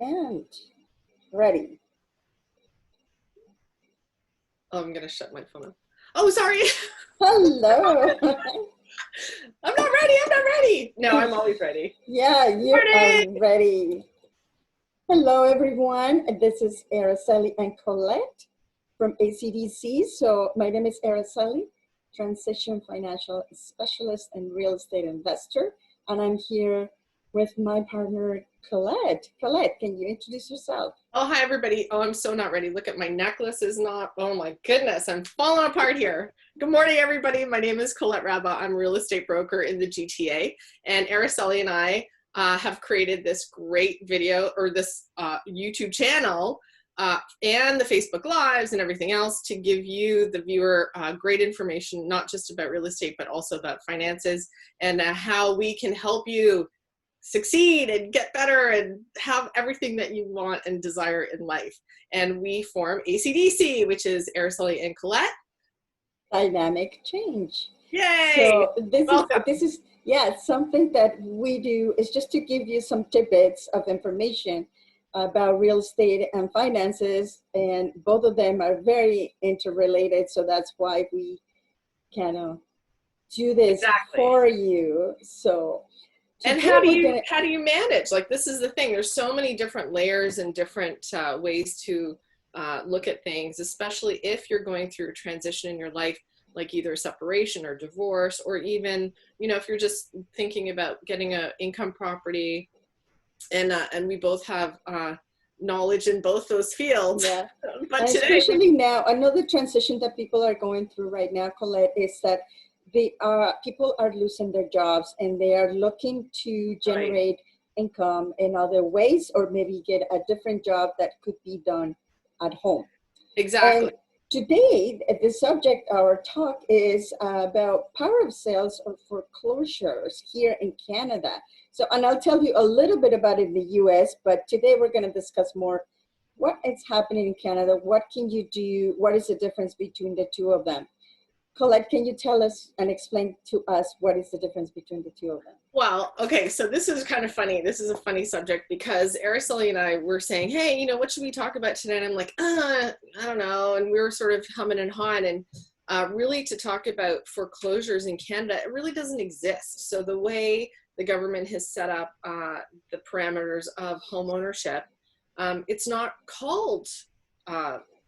And ready. Oh, I'm going to shut my phone off. Oh, sorry. Hello. I'm not ready. I'm not ready. No, I'm always ready. Yeah, you are ready. Hello, everyone. This is Araceli and Colette from ACDC. So my name is Araceli, Transition Financial Specialist and Real Estate Investor. And I'm here with my partner, Colette. Colette, can you introduce yourself? Oh, hi, everybody. Oh, I'm so not ready. Look at my necklace is not, oh my goodness, I'm falling apart here. Good morning, everybody. My name is Colette Rabba. I'm a real estate broker in the GTA. And Araceli and I have created this great video, or this YouTube channel and the Facebook Lives and everything else to give you, the viewer, great information, not just about real estate, but also about finances and how we can help you succeed and get better and have everything that you want and desire in life. And we form ACDC, which is Araceli and Colette. Dynamic change. Yay! So this is something that we do is just to give you some tidbits of information about real estate and finances, and both of them are very interrelated. So that's why we kind of do this for you. So. And how do you manage? Like, this is the thing. There's so many different layers and different ways to look at things, especially if you're going through a transition in your life, like either separation or divorce, or even, you know, if you're just thinking about getting an income property. And we both have knowledge in both those fields. Yeah. But today, especially now, another transition that people are going through right now, Colette, is that people are losing their jobs and they are looking to generate income in other ways, or maybe get a different job that could be done at home. Exactly. And today, the subject, our talk is about power of sales or foreclosures here in Canada. So, and I'll tell you a little bit about it in the US, but today we're going to discuss more what is happening in Canada. What can you do? What is the difference between the two of them? Colette, can you tell us and explain to us what is the difference between the two of them? Well, okay, so this is kind of funny. This is a funny subject because Araceli and I were saying, hey, you know, what should we talk about today? And I'm like, I don't know. And we were sort of humming and hawing. And really, to talk about foreclosures in Canada, it really doesn't exist. So the way the government has set up the parameters of home ownership, it's not called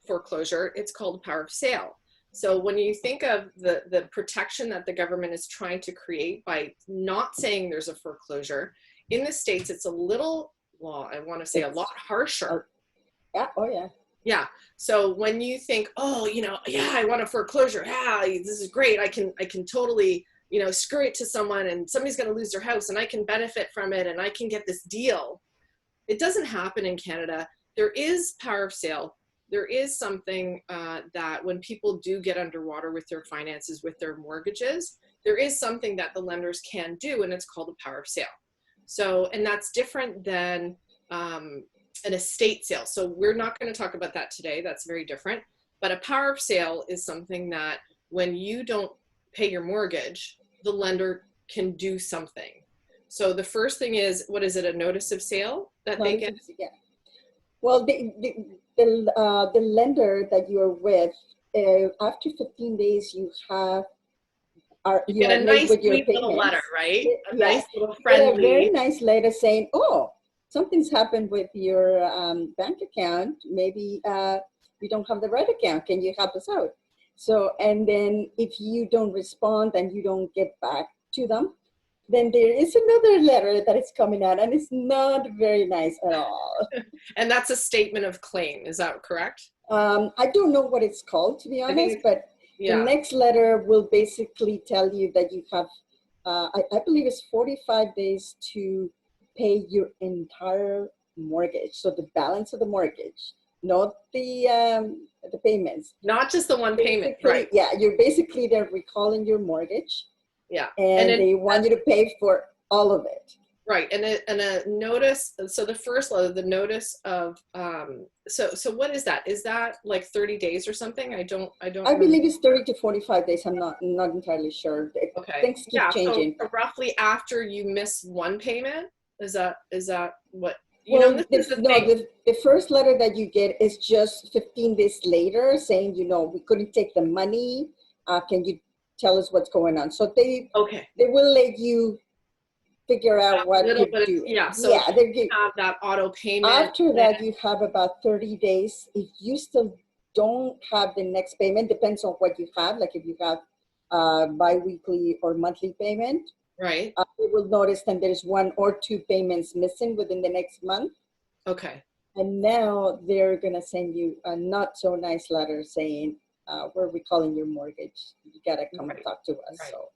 foreclosure, it's called power of sale. So when you think of the protection that the government is trying to create by not saying there's a foreclosure, in the States, it's a little, well, I want to say a lot harsher. Yeah, oh yeah. Yeah, so when you think, oh, you know, yeah, I want a foreclosure. Yeah, this is great. I can totally, you know, screw it to someone and somebody's going to lose their house and I can benefit from it and I can get this deal. It doesn't happen in Canada. There is power of sale. There is something that when people do get underwater with their finances, with their mortgages, there is something that the lenders can do, and it's called a power of sale. So, and that's different than an estate sale. So we're not going to talk about that today. That's very different. But a power of sale is something that when you don't pay your mortgage, the lender can do something. So the first thing is, what is it, a notice of sale that they get? Yeah. Well, the lender that you're with, after 15 days, you get a nice sweet little letter, right? A nice little friendly. A very nice letter saying, oh, something's happened with your bank account. Maybe we don't have the right account. Can you help us out? So, and then if you don't respond and you don't get back to them, then there is another letter that is coming out, and it's not very nice at all. And that's a statement of claim. Is that correct? I don't know what it's called, to be honest, but the next letter will basically tell you that you have, I believe it's 45 days to pay your entire mortgage. So the balance of the mortgage, not the payments. Not just the one payment, right? Yeah, they're recalling your mortgage. Yeah. And they want you to pay for all of it. Right. And a notice. So the first letter, the notice of, so what is that? Is that like 30 days or something? I believe it's 30 to 45 days. I'm not entirely sure. Okay. Things keep changing. So roughly after you miss one payment, is that what You know, Well, this is the no, thing. the first letter that you get is just 15 days later saying, we couldn't take the money. Can you tell us what's going on? So Okay. they will let you figure out A what little you're bit of, doing. yeah. So Yeah, if they you give. have that auto payment, After then, that, you have about 30 days. If you still don't have the next payment, depends on what you have. Like if you have biweekly or monthly payment, right? you will notice that there's one or two payments missing within the next month. Okay. And now they're going to send you a not so nice letter saying, we're recalling your mortgage. You got to come Right. talk to us. Right. So.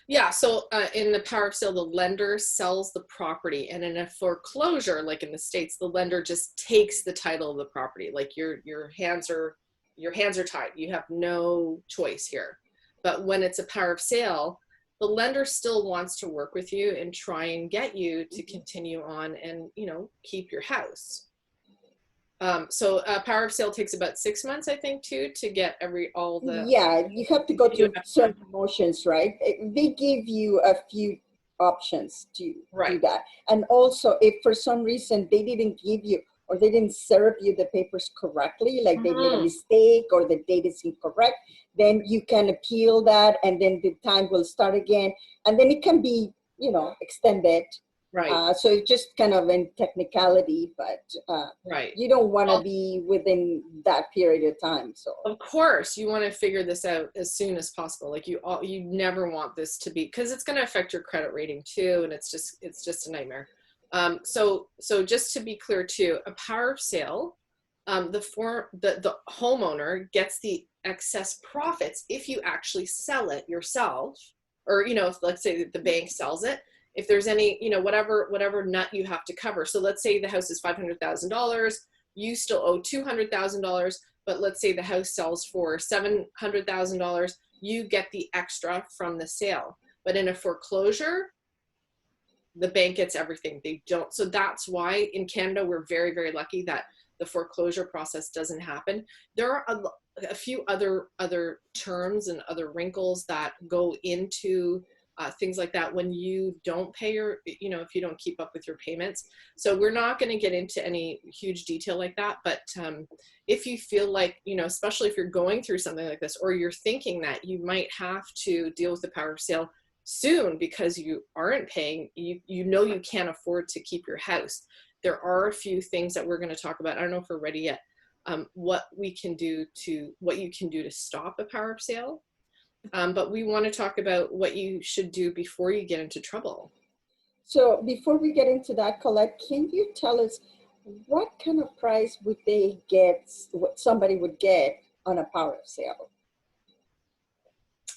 Yeah, so in the power of sale, the lender sells the property, and in a foreclosure, like in the States, the lender just takes the title of the property. Like your hands are tied. You have no choice here. But when it's a power of sale, the lender still wants to work with you and try and get you to continue on and keep your house. So power of sale takes about 6 months, I think, too, to get all the. Yeah, you have to go through certain motions, right? They give you a few options to do that. And also, if for some reason they didn't give you or they didn't serve you the papers correctly, like they made a mistake or the date is incorrect, then you can appeal that and then the time will start again. And then it can be, extended. Right. So it's just kind of in technicality, but right. You don't want to be within that period of time. So of course you want to figure this out as soon as possible. Like you never want this to be, because it's going to affect your credit rating too, and it's just a nightmare. So just to be clear too, a power of sale, the homeowner gets the excess profits if you actually sell it yourself, or if let's say that the bank sells it. If there's any, whatever nut you have to cover. So let's say the house is $500,000, you still owe $200,000, but let's say the house sells for $700,000, you get the extra from the sale. But in a foreclosure, the bank gets everything. They don't. So that's why in Canada, we're very, very lucky that the foreclosure process doesn't happen. There are a few other terms and other wrinkles that go into things like that when you don't pay if you don't keep up with your payments. So we're not going to get into any huge detail like that. But if you feel like, especially if you're going through something like this, or you're thinking that you might have to deal with the power of sale soon because you aren't paying, you can't afford to keep your house. There are a few things that we're going to talk about. I don't know if we're ready yet. What you can do to stop a power of sale. But we want to talk about what you should do before you get into trouble. So before we get into that, Colette, can you tell us what kind of price would they get, what somebody would get on a power of sale?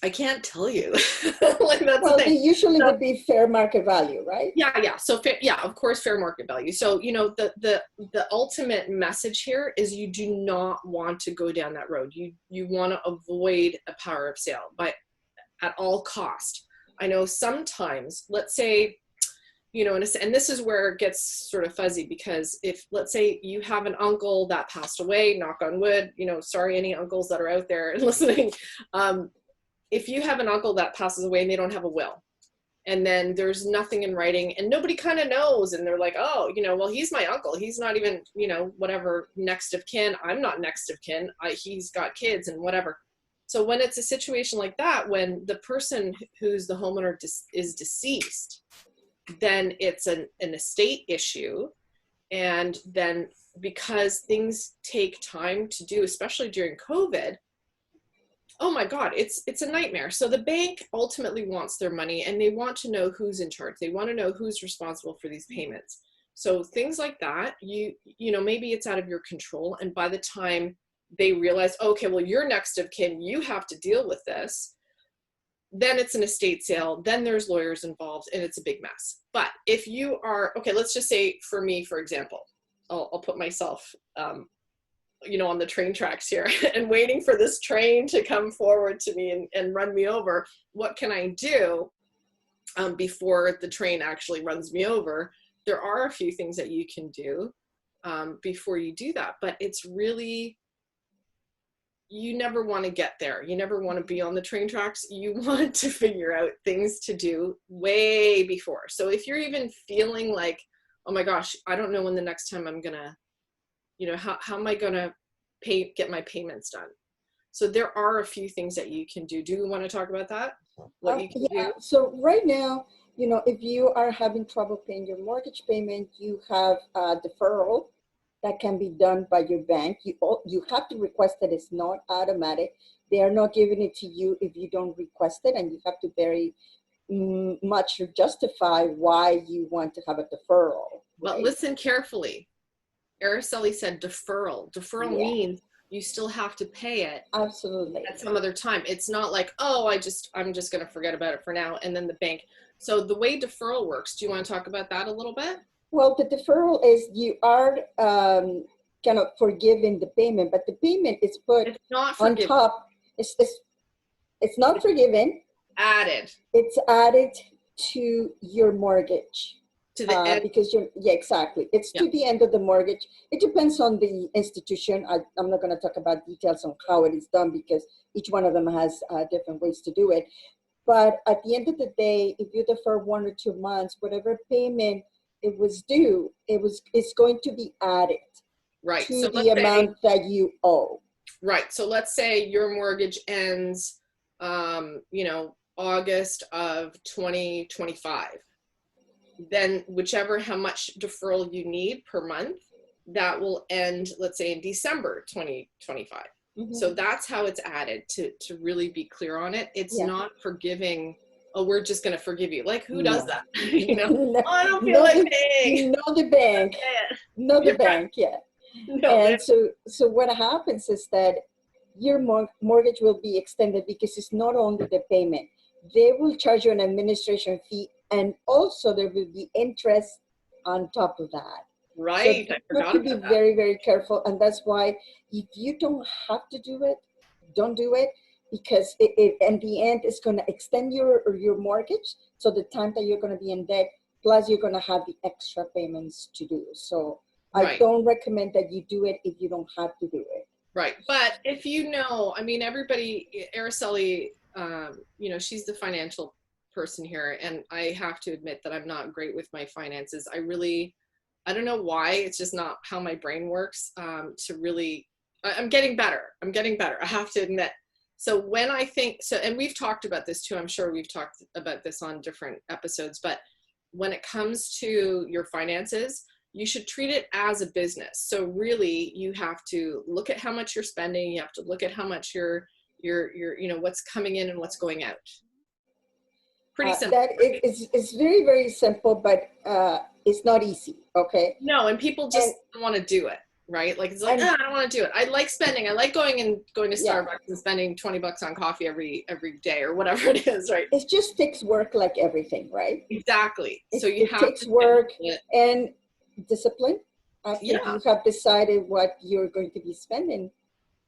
I can't tell you. Like, that's well, the thing. They usually would be fair market value, right? Yeah. So of course, fair market value. So the ultimate message here is you do not want to go down that road. You want to avoid a power of sale at all cost. I know sometimes, let's say, and this is where it gets sort of fuzzy, because if, let's say, you have an uncle that passed away, knock on wood, sorry, any uncles that are out there and listening. If you have an uncle that passes away and they don't have a will, and then there's nothing in writing and nobody kind of knows, and they're like, oh, well, he's my uncle. He's not even, whatever, next of kin. I'm not next of kin. He's got kids and whatever. So when it's a situation like that, when the person who's the homeowner is deceased, then it's an estate issue. And then because things take time to do, especially during COVID, oh my God, it's a nightmare. So the bank ultimately wants their money, and they want to know who's in charge. They want to know who's responsible for these payments. So things like that, maybe it's out of your control. And by the time they realize, okay, well, you're next of kin, you have to deal with this, then it's an estate sale, then there's lawyers involved, and it's a big mess. But if you are, okay, let's just say for me, for example, I'll put myself, on the train tracks here and waiting for this train to come forward to me and run me over. What can I do before the train actually runs me over? There are a few things that you can do before you do that, but it's really, you never want to get there. You never want to be on the train tracks. You want to figure out things to do way before. So if you're even feeling like, oh my gosh, I don't know when the next time I'm gonna, how am I gonna get my payments done? So there are a few things that you can do. Do you want to talk about that? What you can do? So right now, if you are having trouble paying your mortgage payment, you have a deferral that can be done by your bank. You have to request it. It's not automatic. They are not giving it to you if you don't request it, and you have to very much justify why you want to have a deferral. But right? listen carefully. Araceli said deferral. Deferral means you still have to pay it absolutely at some other time. It's not like, oh, I'm just going to forget about it for now, and then the bank. So the way deferral works, do you want to talk about that a little bit? Well, the deferral is you are kind of forgiving the payment, but the payment is put on top. It's not forgiven. Added. It's added to your mortgage. To the end. Because exactly. It's to the end of the mortgage. It depends on the institution. I'm not going to talk about details on how it is done because each one of them has different ways to do it. But at the end of the day, if you defer 1 or 2 months, whatever payment it was due, it's going to be added to the amount that you owe. Right. So let's say your mortgage ends, August of 2025. Then how much deferral you need per month, that will end, let's say in December 2025. Mm-hmm. So that's how it's added, to really be clear on it. It's not forgiving, oh, we're just going to forgive you. Like, who does that? No, I don't feel like paying. No, the bank. No, the bank, and so what happens is that your mortgage will be extended because it's not only the payment. They will charge you an administration fee, and also there will be interest on top of that. Right. So you have to be very, very careful. And that's why if you don't have to do it, don't do it, because it in the end, it's going to extend your mortgage. So the time that you're going to be in debt, plus you're going to have the extra payments to do. So I don't recommend that you do it if you don't have to do it. Right. But if everybody, Araceli, she's the financial person here, and I have to admit that I'm not great with my finances. I don't know why. It's just not how my brain works. I'm getting better. I have to admit. So when I think, and we've talked about this too, I'm sure we've talked about this on different episodes, but when it comes to your finances, you should treat it as a business. So really you have to look at how much you're spending. You have to look at how much you're what's coming in and what's going out. Pretty simple. It's very, very simple, but it's not easy. Okay. No, and people just don't want to do it, right? Like it's like, I don't want to do it. I like spending. I like going to Starbucks and spending $20 on coffee every day or whatever it is, right? It just takes work, like everything, right? Exactly. So it takes work and discipline. After you have decided what you're going to be spending,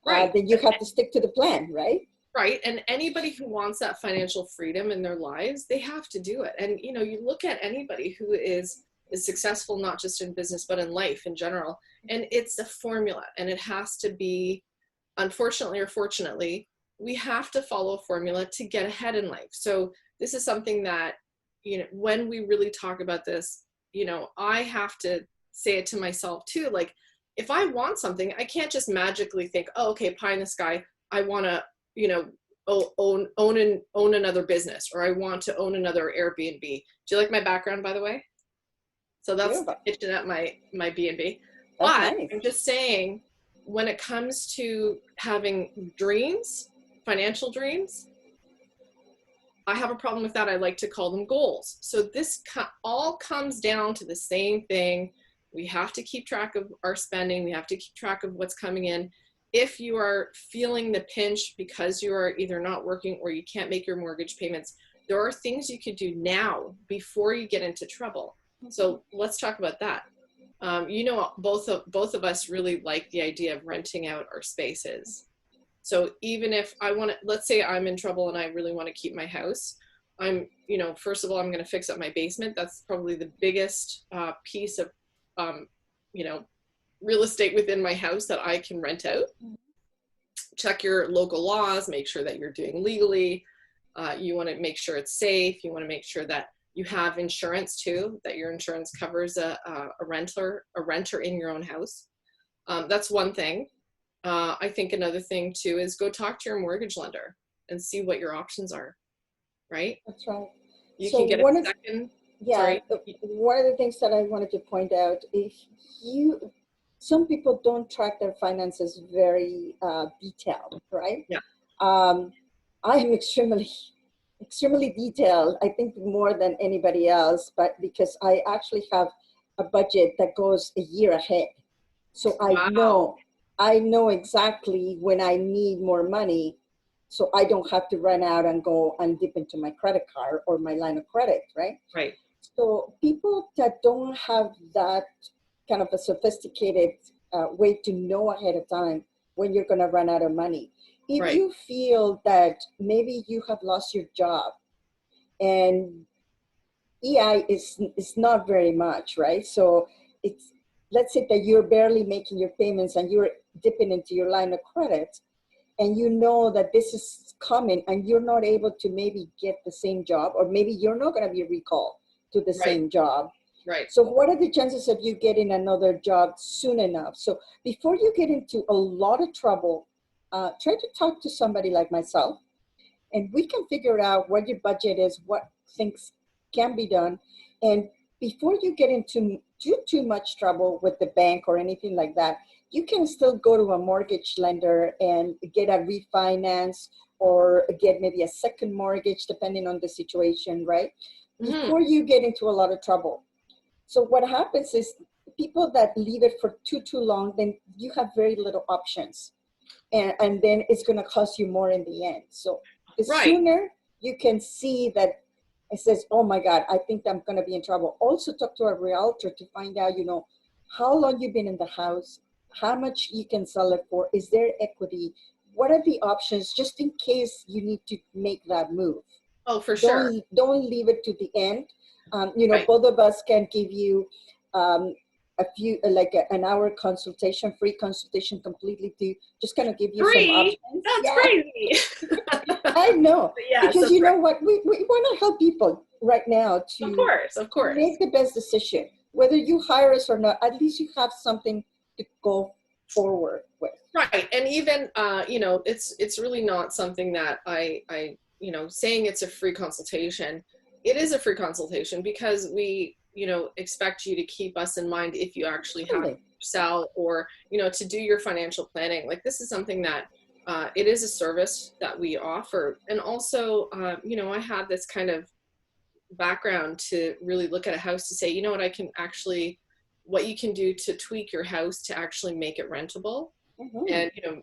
then you have to stick to the plan, right? Right. And anybody who wants that financial freedom in their lives, they have to do it. And, you look at anybody who is successful, not just in business, but in life in general. And it's a formula, and it has to be, unfortunately or fortunately, we have to follow a formula to get ahead in life. So this is something that, when we really talk about this, I have to say it to myself too. Like, if I want something, I can't just magically think, oh, okay, pie in the sky, I want to, own another business, or I want to own another Airbnb. Do you like my background, by the way? So that's kitchen at my B&B. But nice. I'm just saying, when it comes to having dreams, financial dreams, I have a problem with that. I like to call them goals. So this all comes down to the same thing. We have to keep track of our spending. We have to keep track of what's coming in. If you are feeling the pinch because you are either not working or you can't make your mortgage payments, there are things you could do now before you get into trouble. So let's talk about that. Both of us really like the idea of renting out our spaces. So even if let's say I'm in trouble and I really want to keep my house, first of all, I'm going to fix up my basement. That's probably the biggest piece of, real estate within my house that I can rent out. Check your local laws, make sure that you're doing legally. You want to make sure it's safe. You want to make sure that You have insurance too, that your insurance covers a renter in your own house. That's one thing. I think another thing too is go talk to your mortgage lender and see what your options are, right? That's right. You So can get a second. yeah, Sorry. one of the things that I wanted to point out, some people don't track their finances very detailed, right? Yeah. I am extremely detailed, I think more than anybody else, but because I actually have a budget that goes a year ahead. So Wow. I know exactly when I need more money, so I don't have to run out and go and dip into my credit card or my line of credit, right? Right. So people that don't have that kind of a sophisticated way to know ahead of time when you're going to run out of money. If Right. you feel that maybe you have lost your job and EI is not very much, right? So it's, let's say that you're barely making your payments and you're dipping into your line of credit, and you know that this is coming and you're not able to maybe get the same job, or maybe you're not going to be recalled to the Right. same job. Right. So what are the chances of you getting another job soon enough? So before you get into a lot of trouble, try to talk to somebody like myself, and we can figure out what your budget is, what things can be done. And before you get into too much trouble with the bank or anything like that, you can still go to a mortgage lender and get a refinance or get maybe a second mortgage, depending on the situation, right? Before you get into a lot of trouble. So what happens is people that leave it for too long, then you have very little options. And then it's going to cost you more in the end. So the Right. sooner you can see that it says, oh my God, I think I'm going to be in trouble. Also talk to a realtor to find out, how long you've been in the house, how much you can sell it for, is there equity, what are the options, just in case you need to make that move. Oh, for sure. Don't leave it to the end. Right. Both of us can give you a few, an hour consultation, free consultation, completely to just kind of give you some Free? options. That's Yeah, crazy. I know. Yes, Because that's you know right. what? We want to help people right now Of to course. Of course. make the best decision. Whether you hire us or not, at least you have something to go forward with. Right. And even, it's really not something that saying it's a free consultation. It is a free consultation because we, expect you to keep us in mind if you actually have to Really. sell or, to do your financial planning. Like this is something that it is a service that we offer. And also, I had this kind of background to really look at a house to say, you know what you can do to tweak your house to actually make it rentable. Mm-hmm. And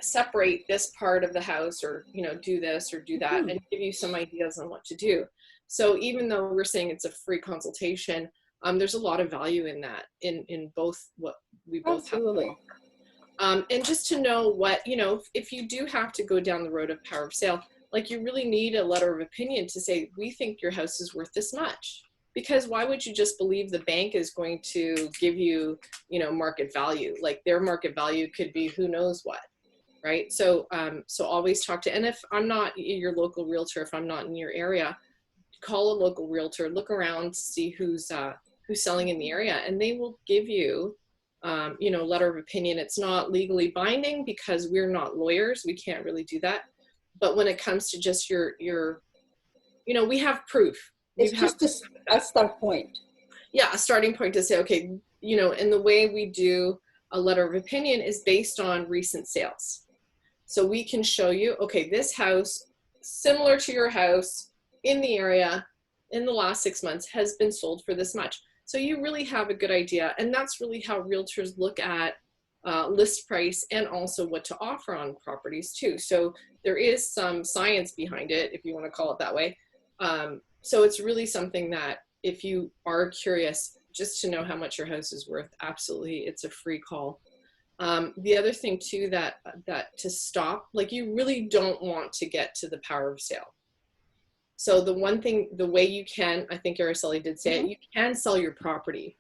separate this part of the house, or do this or do that, Mm-hmm. and give you some ideas on what to do. So even though we're saying it's a free consultation, there's a lot of value in that, in both what we both have to Absolutely. offer. And just to know what, if you do have to go down the road of power of sale, like you really need a letter of opinion to say, we think your house is worth this much. Because why would you just believe the bank is going to give you, market value? Like their market value could be who knows what, right? So, so always talk to, and if I'm not your local realtor, if I'm not in your area, call a local realtor, look around, see who's selling in the area, and they will give you, letter of opinion. It's not legally binding because we're not lawyers. We can't really do that. But when it comes to just your, we have proof. It's just a start point. Yeah, a starting point to say, okay, and the way we do a letter of opinion is based on recent sales. So we can show you, okay, this house, similar to your house in the area in the last 6 months, has been sold for this much. So you really have a good idea. And that's really how realtors look at list price and also what to offer on properties too. So there is some science behind it, if you want to call it that way. So it's really something that if you are curious just to know how much your house is worth, absolutely, it's a free call. The other thing too, that to stop, like you really don't want to get to the power of sale. So the way you can, I think Araceli did say it, you can sell your property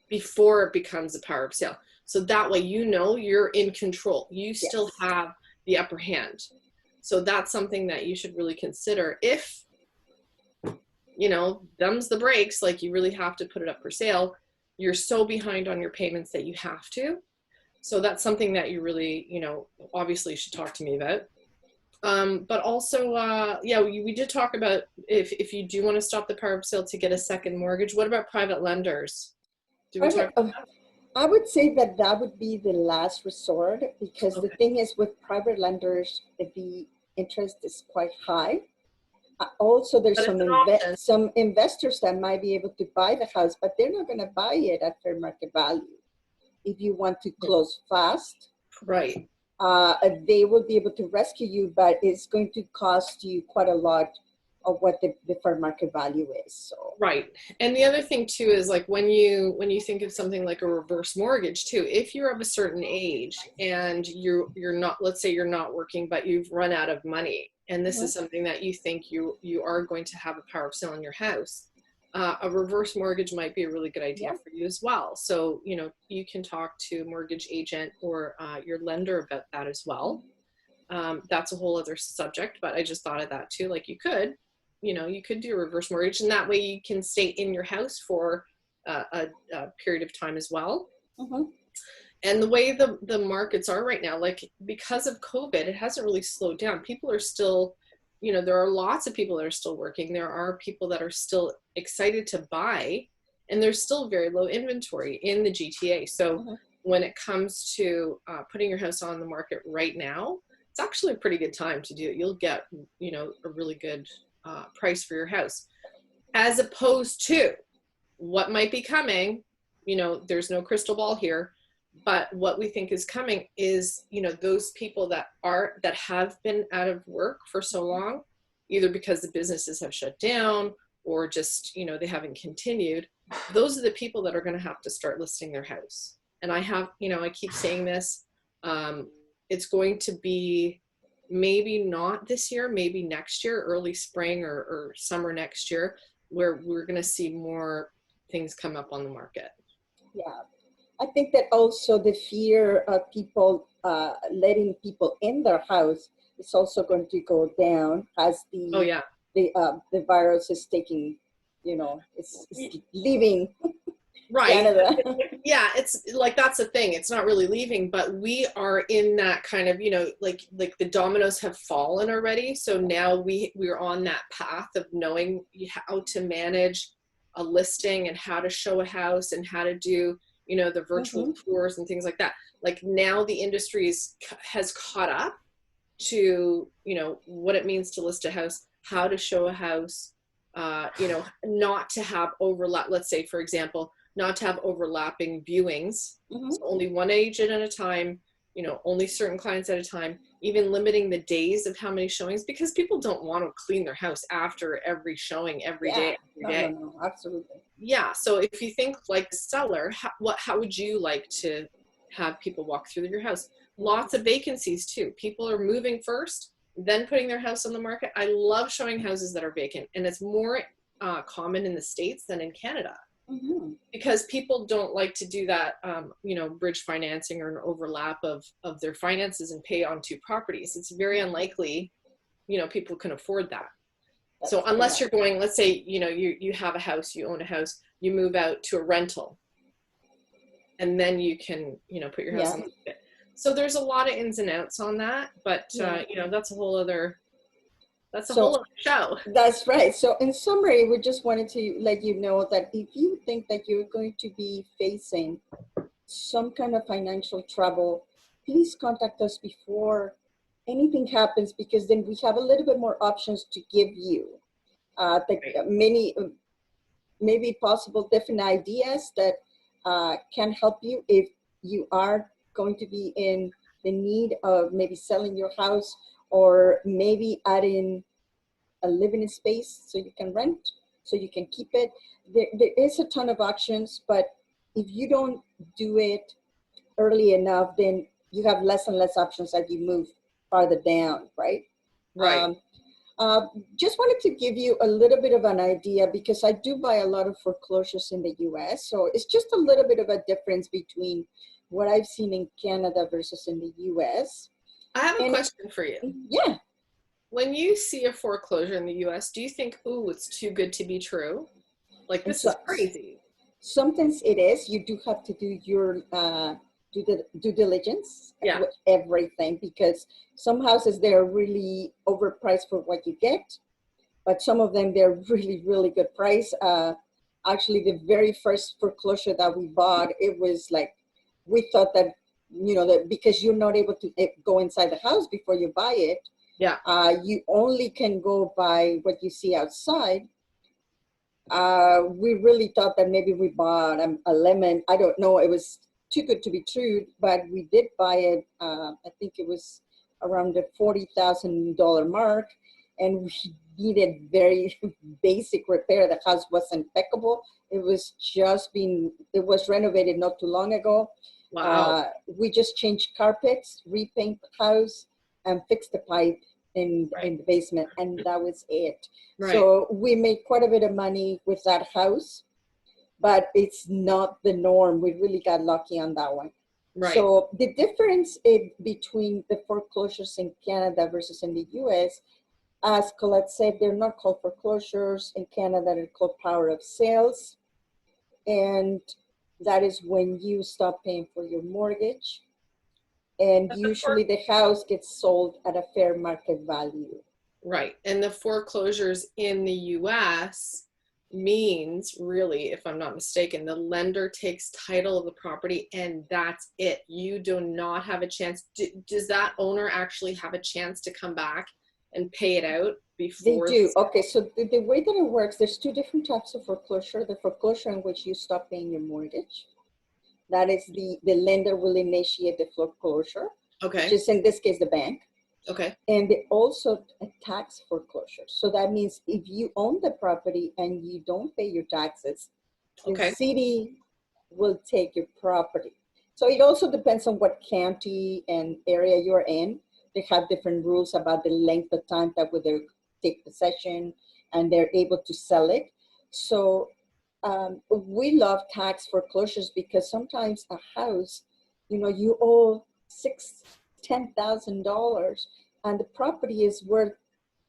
before it becomes a power of sale. So that way, you're in control. You still have the upper hand. So that's something that you should really consider. If you know, thumbs the brakes, like you really have to put it up for sale, you're so behind on your payments that you have to. So that's something that you really, you know, obviously should talk to me about. But also, yeah, we did talk about if you do want to stop the power of sale to get a second mortgage, what about private lenders? Do we talk? I would say that that would be the last resort, because the Okay. thing is with private lenders, the interest is quite high. Also, there's But it's an option. some investors that might be able to buy the house, but they're not going to buy it at fair market value. If you want to close fast, Right. they will be able to rescue you, but it's going to cost you quite a lot of what the fair market value is. So Right. And the other thing too is like when you think of something like a reverse mortgage too, if you're of a certain age and you're not, let's say you're not working, but you've run out of money, and this is something that you think you are going to have a power of sale in your house, a reverse mortgage might be a really good idea for you as well. So, you know, you can talk to mortgage agent or your lender about that as well. That's a whole other subject, but I just thought of that too. Like you could do a reverse mortgage, and that way you can stay in your house for a period of time as well. And the way the markets are right now, like because of COVID, it hasn't really slowed down. People are still, you know, there are lots of people that are still working. There are people that are still excited to buy, and there's still very low inventory in the GTA. So when it comes to putting your house on the market right now, it's actually a pretty good time to do it. You'll get, you know, a really good price for your house, as opposed to what might be coming. You know, there's no crystal ball here, but what we think is coming is, you know, those people that have been out of work for so long, either because the businesses have shut down or just, you know, they haven't continued. Those are the people that are going to have to start listing their house. And I have, you know, I keep saying this, it's going to be maybe not this year, maybe next year, early spring or summer next year, where we're going to see more things come up on the market. yeah, I think that also the fear of people letting people in their house is also going to go down as the virus is taking, you know, it's leaving Canada. Yeah, it's like that's the thing. It's not really leaving, but we are in that kind of, you know, like the dominoes have fallen already. So now we're on that path of knowing how to manage a listing and how to show a house and how to do, you know, the virtual tours and things like that. Like now the industry has caught up to, you know, what it means to list a house, how to show a house, you know, not to have overlap. Let's say, for example, not to have overlapping viewings. So only one agent at a time, you know, only certain clients at a time, even limiting the days of how many showings, because people don't want to clean their house after every showing every day. No, absolutely. Yeah. So if you think like the seller, how would you like to have people walk through your house? Lots of vacancies too. People are moving first, then putting their house on the market. I love showing houses that are vacant, and it's more common in the States than in Canada. Because people don't like to do that, you know, bridge financing or an overlap of their finances and pay on two properties. It's very unlikely, you know, people can afford that. So unless you're going, let's say, you know, you have a house, you own a house, you move out to a rental, and then you can, you know, put your house on the market. So there's a lot of ins and outs on that, but you know, that's a whole other show. That's right. So in summary, we just wanted to let you know that if you think that you're going to be facing some kind of financial trouble, please contact us before anything happens, because then we have a little bit more options to give you. Many, maybe possible different ideas that can help you if you are going to be in the need of maybe selling your house, or maybe adding a living space so you can rent, so you can keep it. There is a ton of options, but if you don't do it early enough, then you have less and less options as you move farther down, right? Right. Just wanted to give you a little bit of an idea, because I do buy a lot of foreclosures in the US. So it's just a little bit of a difference between what I've seen in Canada versus in the US. I have a question for you. Yeah. When you see a foreclosure in the US, do you think, ooh, it's too good to be true? Like, And this so, is crazy. sometimes it is. You do have to do your due diligence Yeah. with everything, because some houses, they're really overpriced for what you get, but some of them, they're really, really good price. Actually, the very first foreclosure that we bought, it was like, we thought that, that because you're not able to go inside the house before you buy it, Yeah. you only can go by what you see outside. We really thought that maybe we bought a lemon. I don't know. It was too good to be true, but we did buy it. I think it was around the $40,000 mark, and we needed very basic repair. The house was impeccable. It was it was renovated not too long ago. Wow. We just changed carpets, repaint the house, and fixed the pipe in the basement, and that was it. Right. So we made quite a bit of money with that house, but it's not the norm. We really got lucky on that one. Right. So the difference between the foreclosures in Canada versus in the US, as Colette said, they're not called foreclosures. In Canada, they're called power of sales. And that is when you stop paying for your mortgage. And usually the house gets sold at a fair market value. Right. And the foreclosures in the US means, really, if I'm not mistaken, the lender takes title of the property and that's it. You do not have a chance. Does that owner actually have a chance to come back and pay it out before? They do. Okay, so the way that it works, there's two different types of foreclosure. The foreclosure in which you stop paying your mortgage. That is the lender will initiate the foreclosure. Okay. Which is in this case the bank. Okay. And they also a tax foreclosure. So that means if you own the property and you don't pay your taxes, the city will take your property. So it also depends on what county and area you're in. They have different rules about the length of time that would they take possession and they're able to sell it. So we love tax foreclosures because sometimes a house, you owe $10,000 and the property is worth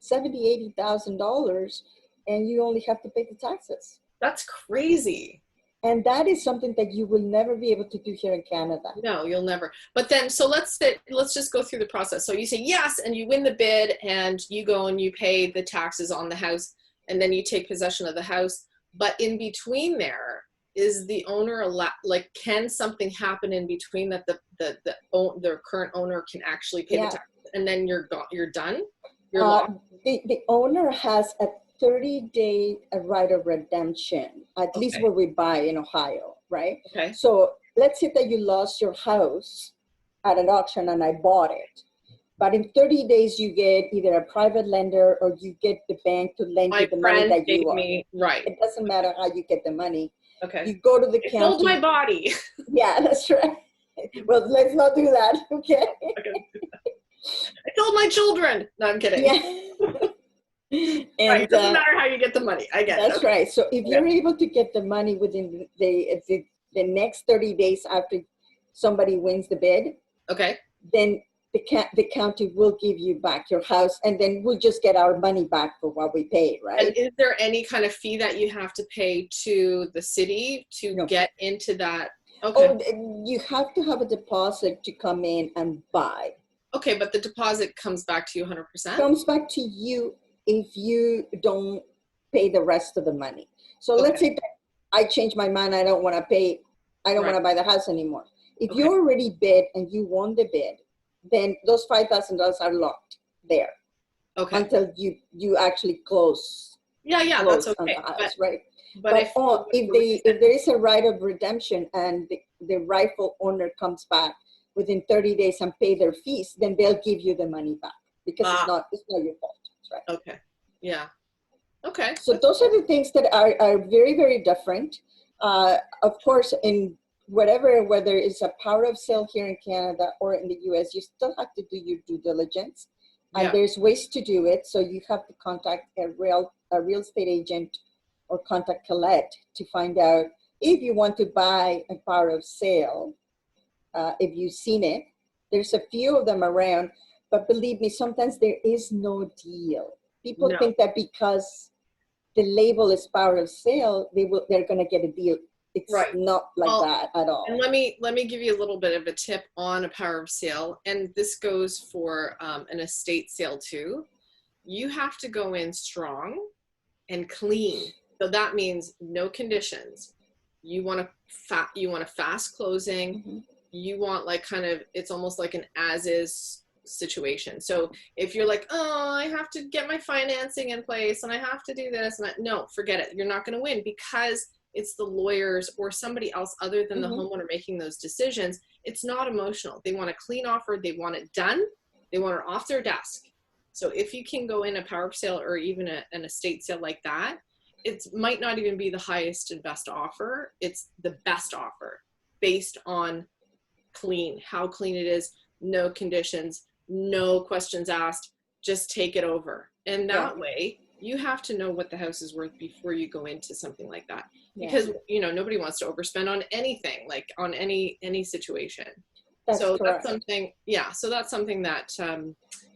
$70,000, $80,000 and you only have to pay the taxes. That's crazy. And that is something that you will never be able to do here in Canada. No, you'll never. But then, so let's just go through the process. So you say yes, and you win the bid, and you go and you pay the taxes on the house, and then you take possession of the house. But in between there, is the owner like, can something happen in between that the current owner can actually pay the taxes, and then you're done? You're locked? The owner has a 30-day right of redemption, at least where we buy in Ohio, right? Okay. So let's say that you lost your house at an auction and I bought it. But in 30 days, you get either a private lender or you get the bank to lend you the money that you owe. Right. It doesn't matter how you get the money. Okay. You go to the county. Sold my body. Yeah, that's right. Well, let's not do that, okay? I sold my children. No, I'm kidding. Yeah. And, right, it doesn't matter how you get the money. I get it. That's right. So if you're able to get the money within the next 30 days after somebody wins the bid, then the county will give you back your house, and then we'll just get our money back for what we paid, right? And is there any kind of fee that you have to pay to the city to get into that? Okay. Oh, you have to have a deposit to come in and buy. Okay, but the deposit comes back to you 100%? Comes back to you if you don't pay the rest of the money. So let's say that I change my mind, I don't want to pay, I don't want to buy the house anymore. If you already bid and you won the bid, then those $5,000 are locked there until you actually close. Yeah, close that's okay. On the house, right? But if there is a right of redemption and the rightful owner comes back within 30 days and pay their fees, then they'll give you the money back because it's not your fault. Right. Okay. Yeah. Okay. So those are the things that are very, very different. Of course, in whether it's a power of sale here in Canada or in the US, you still have to do your due diligence. And there's ways to do it. So you have to contact a real estate agent or contact Colette to find out if you want to buy a power of sale, if you've seen it. There's a few of them around. but believe me, sometimes there is no deal. People No. think that because the label is power of sale, they're going to get a deal. It's Right. not like that at all. And let me give you a little bit of a tip on a power of sale, and this goes for an estate sale too. You have to go in strong and clean. So that means no conditions. You want a fast closing. Mm-hmm. You want like kind of, it's almost like an as is situation. So if you're like, oh, I have to get my financing in place and I have to do this, and no, forget it. You're not going to win, because it's the lawyers or somebody else other than the homeowner making those decisions. It's not emotional. They want a clean offer. They want it done. They want it off their desk. So if you can go in a power of sale or even an estate sale like that, it might not even be the highest and best offer. It's the best offer based on clean, how clean it is, no conditions, no questions asked, just take it over. And that way you have to know what the house is worth before you go into something like that. Because, you know, nobody wants to overspend on anything, like on any situation. That's something, so that's something that,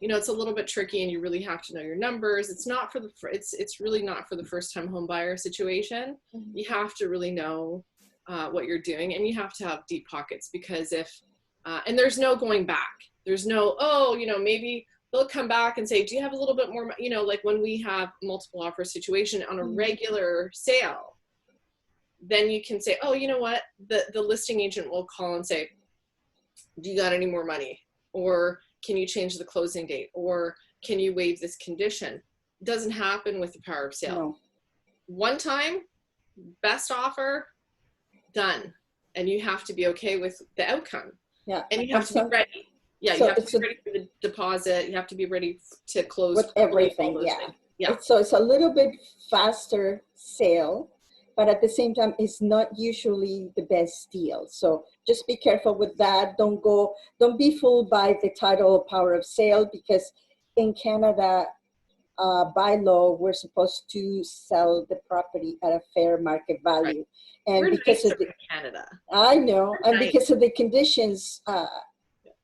you know, it's a little bit tricky, and you really have to know your numbers. It's not for it's really not for the first time home buyer situation. You have to really know what you're doing, and you have to have deep pockets, because if, and there's no going back. There's no, oh, you know, maybe they'll come back and say, do you have a little bit more, you know, like when we have multiple offer situation on a regular sale, then you can say, oh, you know what, the listing agent will call and say, do you got any more money? Or can you change the closing date? Or can you waive this condition? It doesn't happen with the power of sale. No. One time, best offer, done. And you have to be okay with the outcome. Yeah. And you have to be ready. Yeah, you have to be ready for the deposit. You have to be ready to close. With everything, yeah. So it's a little bit faster sale, but at the same time, it's not usually the best deal. So just be careful with that. Don't be fooled by the title power of sale, because in Canada, by law, we're supposed to sell the property at a fair market value. And we're because nice of the Canada. I know, and because of the conditions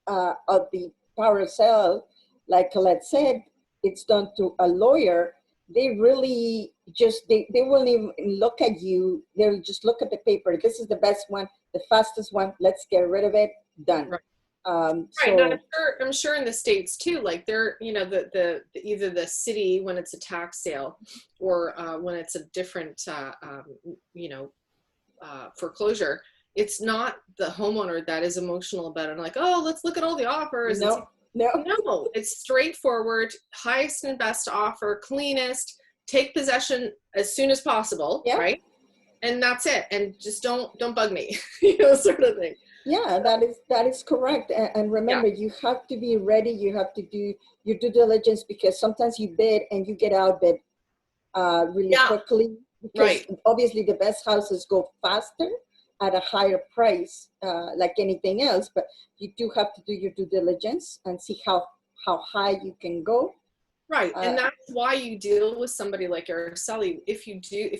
of the power of sale, like Colette said, it's done through a lawyer. They really just, they won't even look at you. They'll just look at the paper. This is the best one, the fastest one. Let's get rid of it. Done. Right. So, Now, I'm sure in the States too, like they're, you know, the either the city when it's a tax sale, or when it's a different, you know, foreclosure, it's not the homeowner that is emotional about it. Like, oh, let's look at all the offers. No, it's straightforward, highest and best offer, cleanest, take possession as soon as possible, right? And that's it. And just don't bug me, you know, sort of thing. Yeah, that is correct. And remember, you have to be ready. You have to do your due diligence, because sometimes you bid and you get outbid really quickly. Because obviously the best houses go faster at a higher price, like anything else. But you do have to do your due diligence and see how high you can go. Right, and that's why you deal with somebody like Araceli. If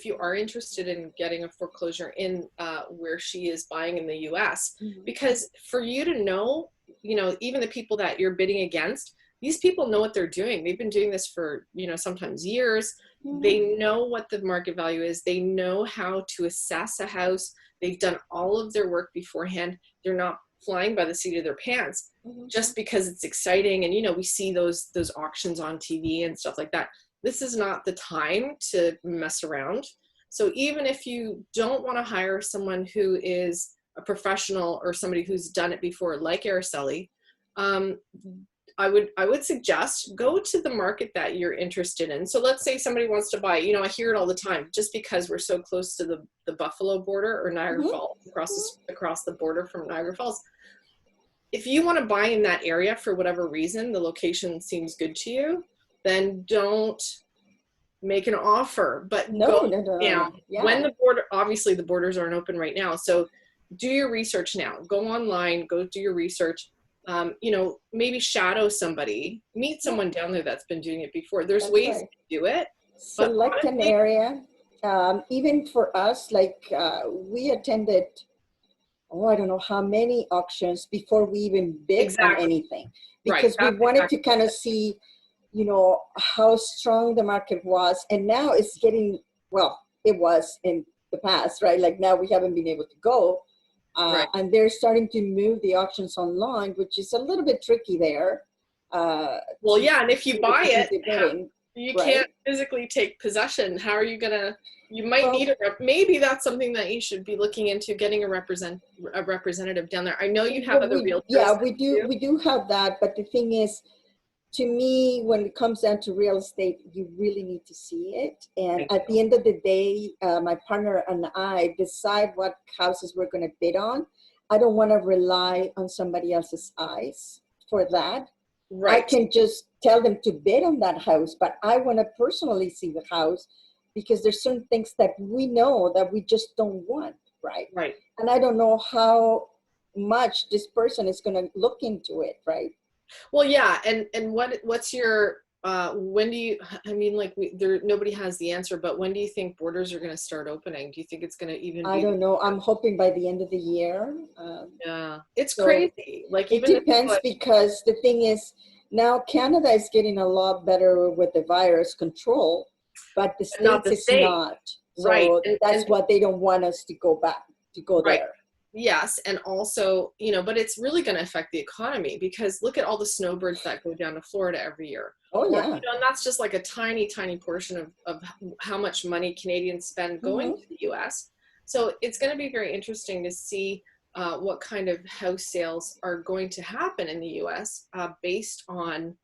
you are interested in getting a foreclosure in where she is buying in the U.S., because for you to know, you know, even the people that you're bidding against, these people know what they're doing. They've been doing this for, you know, sometimes years. They know what the market value is. They know how to assess a house. They've done all of their work beforehand. They're not flying by the seat of their pants just because it's exciting. And, you know, we see those auctions on TV and stuff like that. This is not the time to mess around. So even if you don't want to hire someone who is a professional or somebody who's done it before, like Araceli, I would suggest go to the market that you're interested in. So let's say somebody wants to buy, you know, I hear it all the time, just because we're so close to the Buffalo border or Niagara Falls, across the border from Niagara Falls. If you want to buy in that area for whatever reason, the location seems good to you, then don't make an offer, but when the border, obviously the borders aren't open right now. So do your research now, go online, go do your research. You know, maybe shadow somebody, meet someone down there that's been doing it before. There's ways to do it. Select an area. Even for us, like we attended oh, I don't know how many auctions before we even bid on Exactly. anything, Right. because we That's wanted exactly to kind of see, you know, how strong the market was. And now it's getting, well, it was in the past, right? Like now we haven't been able to go. right. And they're starting to move the auctions online, which is a little bit tricky there. Well, yeah, and if you buy it, bidding, you right? can't physically take possession. How are you gonna? You might Well, need a rep. Maybe that's something that you should be looking into, getting a representative down there. I know you have other realtors. yeah, we do have that, but the thing is, to me, when it comes down to real estate, you really need to see it. And at the end of the day, my partner and I decide what houses we're going to bid on. I don't want to rely on somebody else's eyes for that. Right. I can just tell them to bid on that house, but I want to personally see the house, because there's certain things that we know that we just don't want, right? Right. And I don't know how much this person is going to look into it, right? Well, yeah, and what's your when do you? I mean, like nobody has the answer, but when do you think borders are going to start opening? Do you think it's going to even? I don't know. I'm hoping by the end of the year. Yeah, it's so crazy. Like it even depends, because the thing is, now Canada is getting a lot better with the virus control, but the not States the is state. not. So Right. that's what they don't want us to go back, to go Right. there. Yes, and also, you know, but it's really going to affect the economy, because look at all the snowbirds that go down to Florida every year. Oh, yeah. You know, and that's just like a tiny, tiny portion of how much money Canadians spend going to the U.S. So it's going to be very interesting to see what kind of house sales are going to happen in the U.S. Based on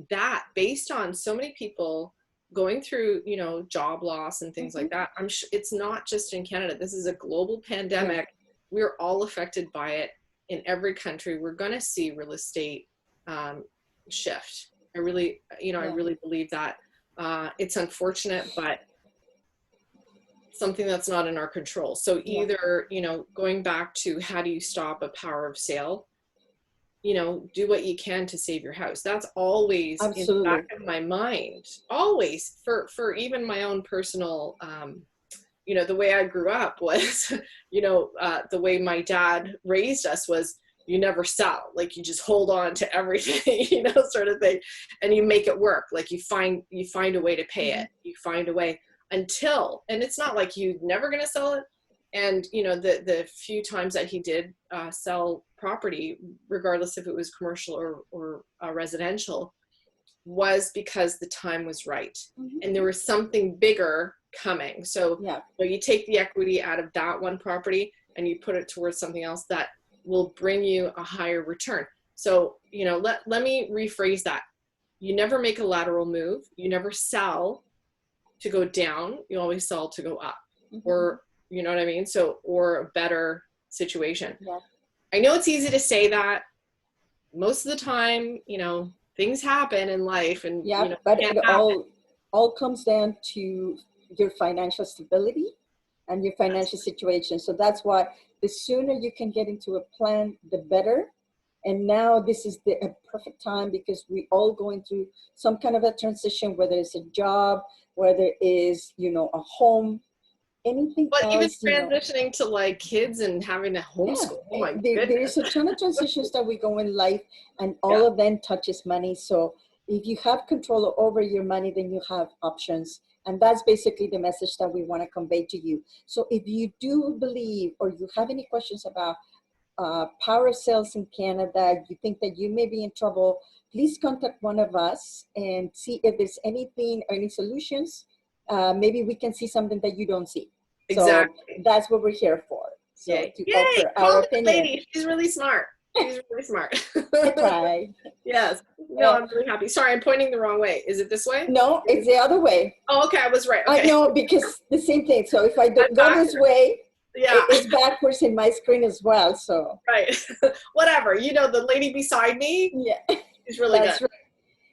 that, based on so many people going through, you know, job loss and things like that. I'm sure it's not just in Canada. This is a global pandemic. Yeah. We're all affected by it in every country. We're going to see real estate shift. I really, you know, I really believe that. It's unfortunate, but something that's not in our control. So either, you know, going back to how do you stop a power of sale, you know, do what you can to save your house. That's always in the back of my mind, always, for even my own personal, you know, the way I grew up was, you know, the way my dad raised us was, you never sell, like you just hold on to everything, you know, sort of thing, and you make it work. Like you find a way to pay it. You find a way until, and it's not like you're never going to sell it. And, you know, the few times that he did sell property, regardless if it was commercial or residential, was because the time was right. And there was something bigger coming. So you take the equity out of that one property and you put it towards something else that will bring you a higher return. So, you know, let me rephrase that. You never make a lateral move. You never sell to go down. You always sell to go up, or, you know what I mean? So, or a better situation. I know it's easy to say that. Most of the time, you know, things happen in life, and you know, but it all comes down to your financial stability and your financial situation. So that's why the sooner you can get into a plan, the better. And now this is a perfect time, because we all going through some kind of a transition, whether it's a job, whether it is, you know, a home, anything but else. Even transitioning to like kids and having to homeschool. Oh my goodness. There is a ton of transitions that we go in life, and all of them touches money. So if you have control over your money, then you have options. And that's basically the message that we want to convey to you. So if you do believe, or you have any questions about power sales in Canada, you think that you may be in trouble, please contact one of us and see if there's anything or any solutions. Maybe we can see something that you don't see. Exactly. So that's what we're here for. So to offer Call our the opinion. lady. She's really smart. She's really smart. I tried. Yes. No, I'm really happy. Sorry, I'm pointing the wrong way. Is it this way? No, it's the other way. Oh, okay. I was right. Okay. I know, because the same thing. So if I go this way, it's backwards in my screen as well. So right. Whatever. You know, the lady beside me. Yeah, is really that's good.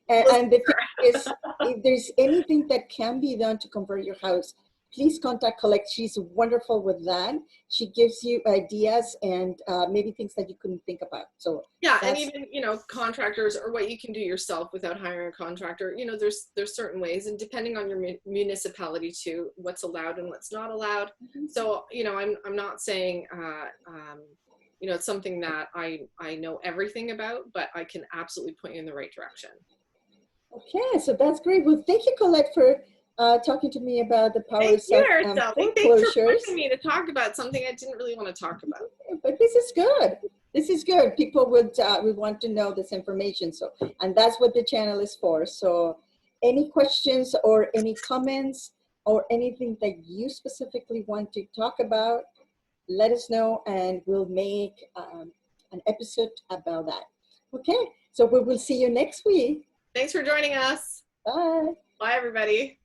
Right. And the thing is, if there's anything that can be done to convert your house, please contact Colette. She's wonderful with that. She gives you ideas and maybe things that you couldn't think about. So and even, you know, contractors, or what you can do yourself without hiring a contractor. You know, there's certain ways, and depending on your municipality too, what's allowed and what's not allowed. So, you know, I'm not saying it's something that I know everything about, but I can absolutely point you in the right direction. Okay, so that's great. Well, thank you, Colette, for talking to me about the power of Thank you, Araceli. Thanks for foreclosures. pushing me to talk about something I didn't really want to talk about. But this is good. This is good. People would want to know this information. So, and that's what the channel is for. So, any questions or any comments or anything that you specifically want to talk about, let us know, and we'll make an episode about that. Okay. So we will see you next week. Thanks for joining us. Bye. Bye, everybody.